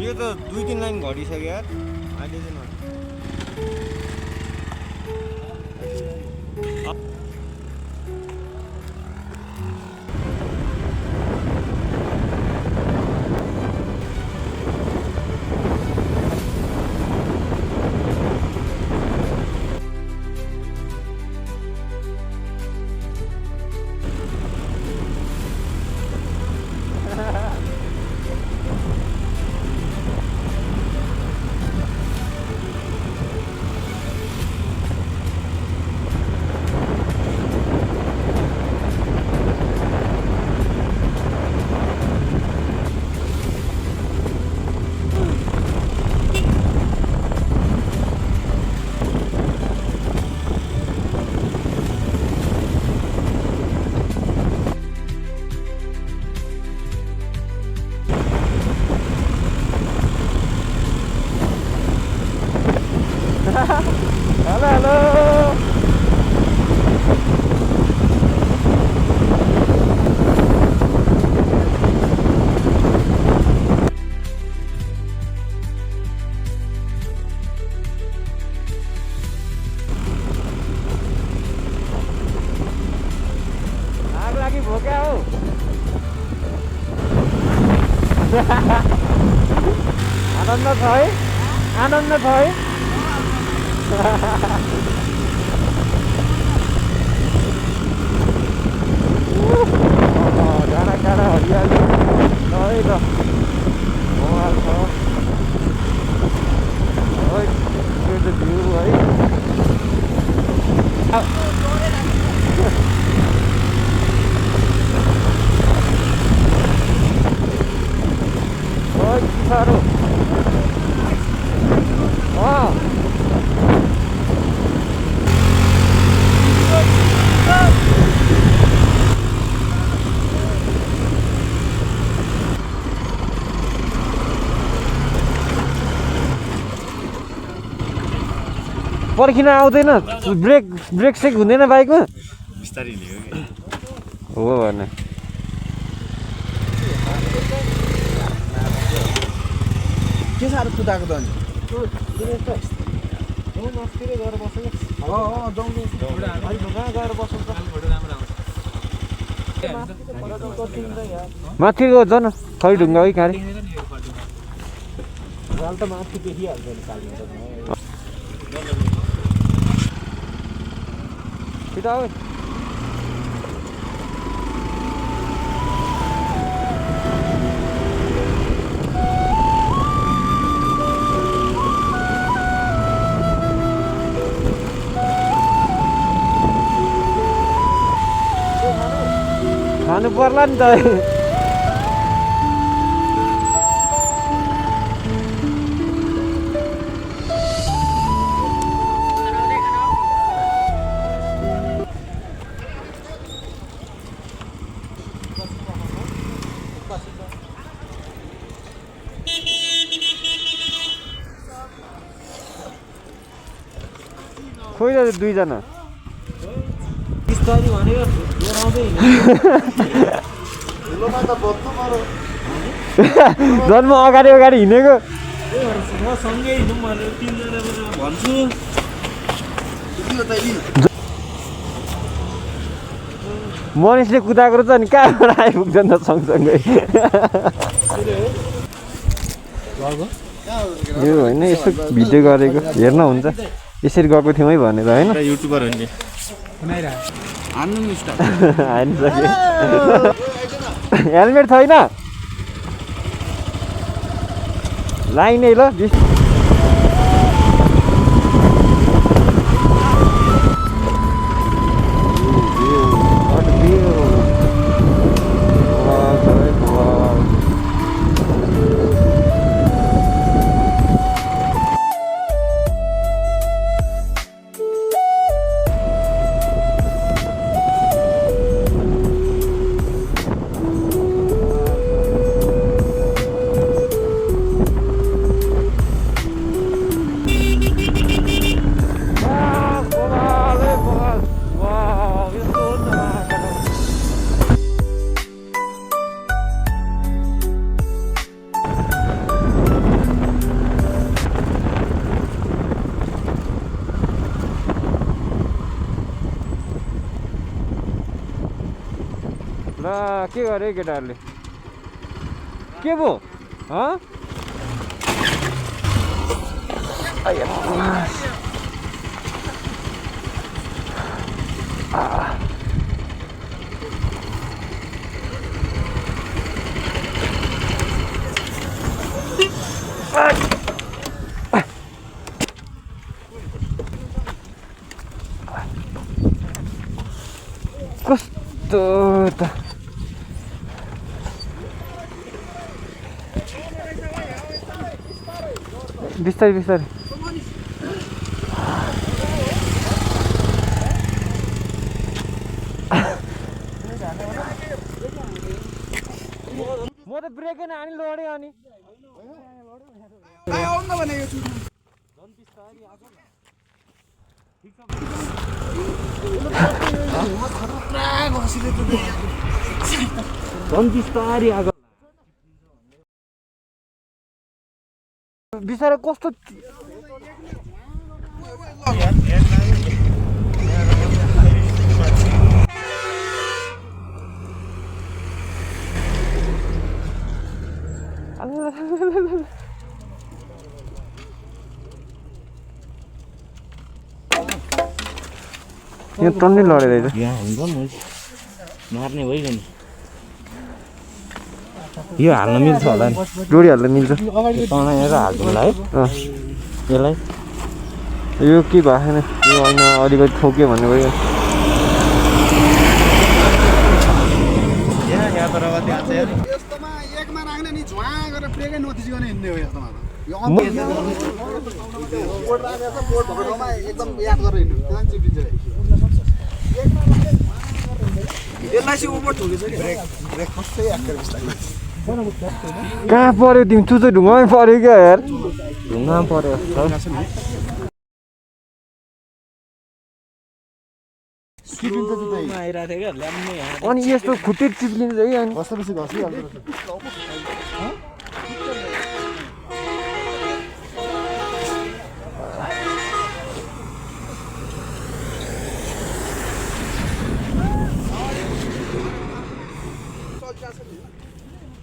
यो त 2-3 लाइन घटिसक्यो यार अहिले चाहिँ Halo, halo. Aku lagi bokeh, oh. आनन्द छ है आनन्द छ है डाँडा काँडा हरियाली है त मोबाइल छ है त्यो त भ्यू है साह्रो पर्खिन आउँदैन ब्रेक सेक हुँदैन बाइकमा बिस्तारै हिँडेको कि हो भने के साह्रो कुदाएको त अनि माथिको जन खै ढुङ्गा है खारे त माथि देखिहाल्छ नि छिटो आऊ खानु पर्ला नि त खोइ त दुईजना बिस्तारी भनेको दोहोऱ्याउँदै हिँड्नु त बत्नु पर्यो जन्म अगाडि अगाडि हिँडेको म सँगै हिँडौँ भनेर तिनजना भन्छु मनिषले कुदाएको रहेछ नि कहाँबाट आइपुग्छ नि त सँगसँगै यो होइन यसो भिडियो गरेको हेर्न हुन्छ यसरी गएको थियौँ है भनेर होइन युट्युबर हो नि हानिसक्यो हेलमेट छैन लाइनै ल के गरे केटाहरूले के भो कस्तो त बिस्तारै बिस्तारै म त ब्रेकै नहानी लडेँ अनि बिस्तारै कस्तो यहाँ टन्नै लडेर मार्ने भइगयो नि यो हाल्न मिल्छ होला नि डोरी हाल्न मिल्छ तनाएर हाल्छौँला है यसलाई यो के भएको छैन यो होइन अलिकति ठोक्यो भन्ने भयो यस्तोमा एकमा राख्ने नि झुवा गरेर प्लेकै नथिचिकन हिँड्ने हो यस्तोमा त यो बोर्ड राखेको छ बोर्ड भएको ठाउँमा एकदम याद गरेर हिँड्नु त्यहाँ चिप्लिन्छ यसलाई चाहिँ ओभर ठोकेछ कि ब्रेक कस्तै याद गरेर बिस्तारै कहाँ पर्यो तिमी तु चाहिँ ढुङ्गामै पर्यो क्या यार ढुङ्गामा पर्यो चिप्लिन्छ त त्यही आइरहेको थियो क्या ल्याम्ने अनि यस्तो खुट्टे चिप्लिन्छ है अनि घसेपछि घसिहाल्छ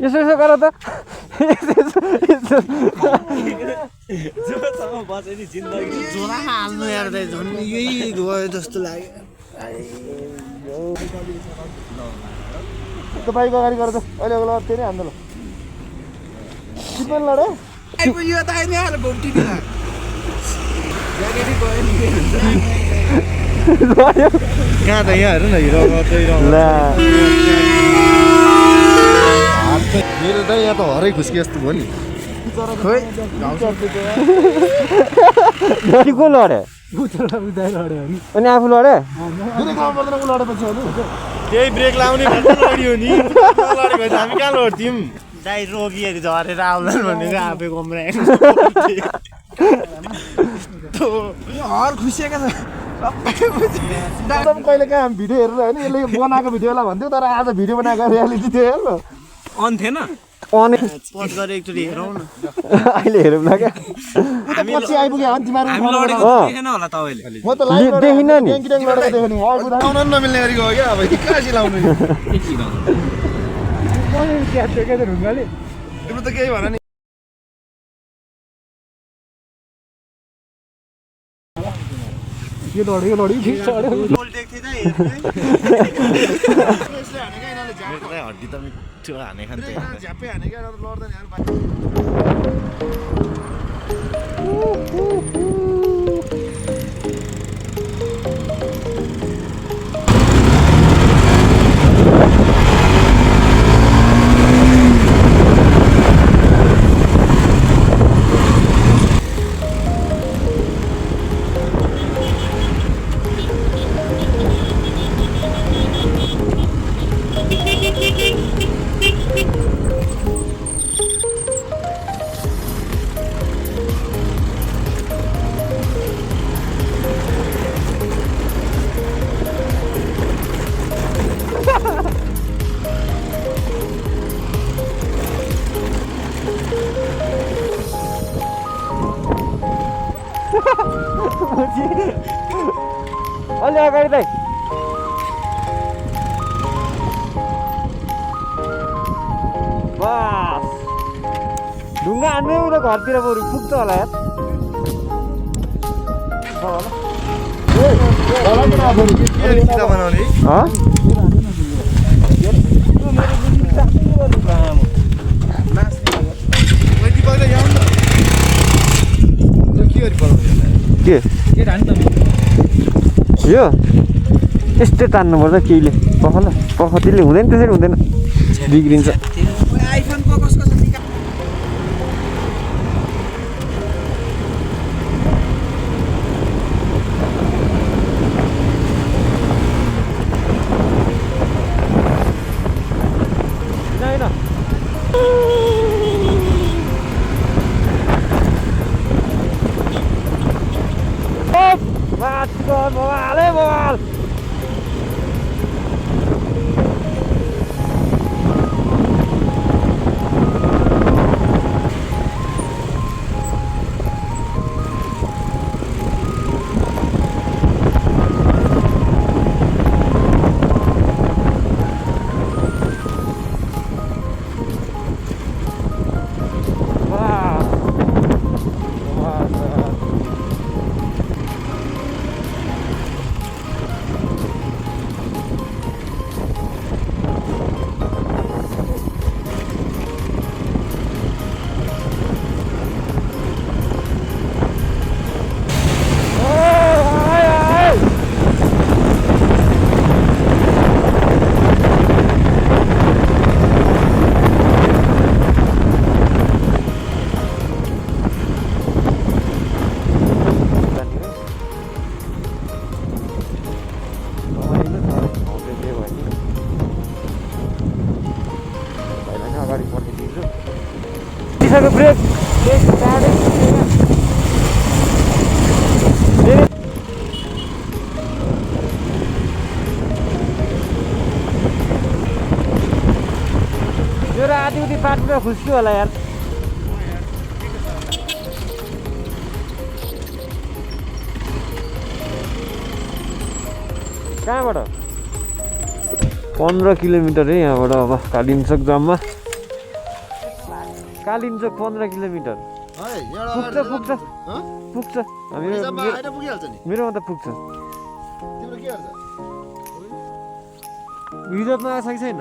यसो यसो गर त बसे नि जिन्दगी झोला हाल्नु यार दाइ झन् यही गयो जस्तो लाग्यो बाइक अगाडि गरेर अहिले अगाडि त्यो नै हान्दा ल चिप्पन लडे यो त आइने यार भौटी दिला कहाँ त यहाँ हेर्नु न हिरो ला मेरो त यहाँ त हरै खुस्की जस्तो भयो नि खोइ को लडे अनि आफू लडे त्यही ब्रेक लाउने भन्दा लड्यो नि नलड्यो भने हामी कहाँ लड्थ्यौँ दाइ रोगिहरू झरेर आउलान् भनेर आफै कम्रायो हर खुसिएका छ कहिले कहाँ भिडियो हेरेर होइन यसले बनाएको भिडियोलाई भन्थ्यो तर आज भिडियो बनाएको रियालिटी थियो हेर्नु अन थिएन अनि पज गरेर एकचोटि हेरौँ न अहिले हेरौँ न क्या पछि आइपुग्यो भने तिमीहरू हामी लडेको अँ। देखेन होला तपाईँले म त लाइभ देखिन नि ट्याङ्की लडेको देखेँ नि लाउन नमिल्ने गरी गयो क्या अब कहाँ सिलाउनु तिम्रो त केही भन नि यो लड्यो हड्डी त मिठो हाने खान्थ्यो झ्याप्पै हाने क्या लड्दैन यार अलि अगाडि दाइ ढुङ्गा हान्नु उता घरतिर बरु पुग्छ होला यार बनाउने के यो यस्तै तान्नुपर्छ केहीले पखतीले हुँदैन त्यसरी हुँदैन बिग्रिन्छ Ball. Break. यो आधी उधी पाटमा खुस्क्यो होला यार कहाँबाट 15 किलोमिटर है यहाँबाट अब कालिम्पोङ जम्मा कालिम्पोङ 15 किलोमिटर पुग्छ मेरोमा त पुग्छ रिजर्भमा आएको छैन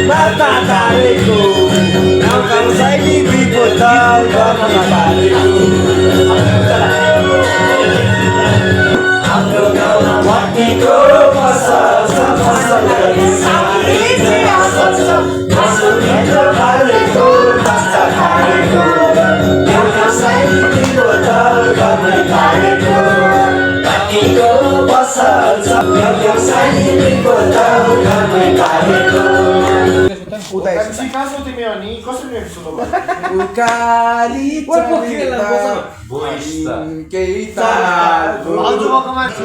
Matatareko, não consegue me botar o matatareko. Aku kau waktu kau pasal pasal lagi sakit asal masuk itu tareko matatareko. Não consegue me botar o matatareko. Waktu kau pasal não consegue me botar o matatareko. सिकासो तिमी अनि कसरी लेख्छौ त उकाली चलिता केही तार हजुरको मान्छे